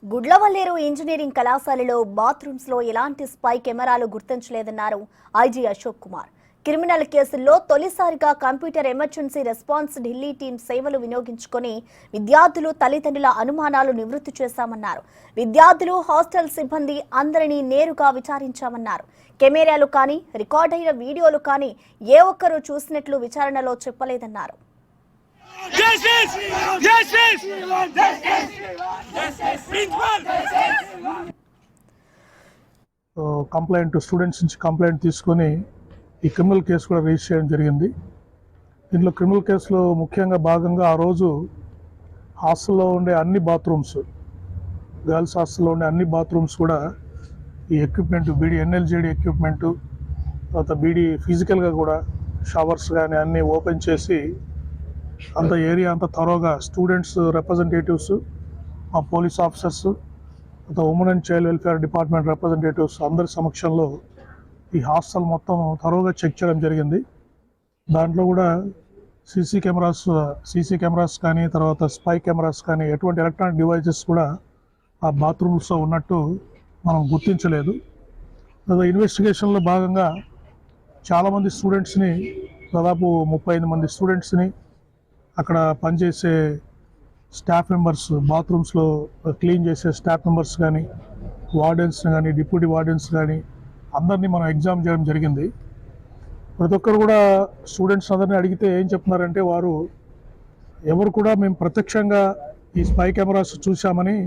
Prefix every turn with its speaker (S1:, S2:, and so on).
S1: Gudlavalleru engineering కళాశాలలో bathrooms లో ఎలాంటి స్పై కెమెరాలు గుర్తించలేదన్నారు ఐజీ అశోక్ కుమార్. క్రిమినల్ కేసుల్లో తొలిసారిగా computer emergency response Delhi team సేవలు వినియోగించుకొని విద్యార్థులు తల్లిదండ్రుల అనుమానాలు నివృత్తి చేశామన్నారు. విద్యార్థులు హాస్టల్ సిబ్బంది అందరినీ నేరుగా విచారించామన్నారు. కెమెరాలు కానీ రికార్డైన వీడియోలు కానీ ఏ ఒక్కరూ చూసినట్లు విచారణలో చెప్పలేదన్నారు.
S2: కంప్లైంట్ స్టూడెంట్స్ నుంచి కంప్లైంట్ తీసుకొని ఈ క్రిమినల్ కేసు కూడా రిజిస్టర్ చేయడం జరిగింది. దీంట్లో క్రిమినల్ కేసులో ముఖ్యంగా భాగంగా ఆ రోజు హాస్టల్లో ఉండే అన్ని బాత్రూమ్స్, గర్ల్స్ హాస్టల్లో ఉండే అన్ని బాత్రూమ్స్ కూడా ఈ ఎక్విప్మెంట్ బీడీ ఎన్ఎల్జేడి ఎక్విప్మెంటు, తర్వాత బీడీ ఫిజికల్గా కూడా షవర్స్ కానీ అన్నీ ఓపెన్ చేసి అంత ఏరియా అంతా త్వరగా స్టూడెంట్స్ రిప్రజెంటేటివ్స్, మా police officers, women and child welfare department representatives అందరి సమక్షంలో ఈ హాస్టల్ మొత్తం త్వరగా చెక్ చేయడం జరిగింది. దాంట్లో కూడా సీసీ కెమెరాస్ కానీ తర్వాత స్పై కెమెరాస్ కానీ ఎటువంటి ఎలక్ట్రానిక్ డివైజెస్ కూడా ఆ బాత్రూమ్స్లో ఉన్నట్టు మనం గుర్తించలేదు. ఇన్వెస్టిగేషన్లో భాగంగా చాలామంది స్టూడెంట్స్ని, దాదాపు 35 మంది స్టూడెంట్స్ని, అక్కడ పనిచేసే స్టాఫ్ మెంబర్స్, బాత్రూమ్స్లో క్లీన్ చేసే స్టాఫ్ మెంబర్స్ కానీ, వార్డెన్స్ కానీ, డిప్యూటీ వార్డెన్స్ కానీ అందరినీ మనం ఎగ్జామ్ చేయడం జరిగింది. ప్రతి ఒక్కరు కూడా స్టూడెంట్స్ అందరినీ అడిగితే ఏం చెప్తున్నారంటే, వారు ఎవరు కూడా మేము ప్రత్యక్షంగా ఈ స్పై కెమెరాస్ చూసామని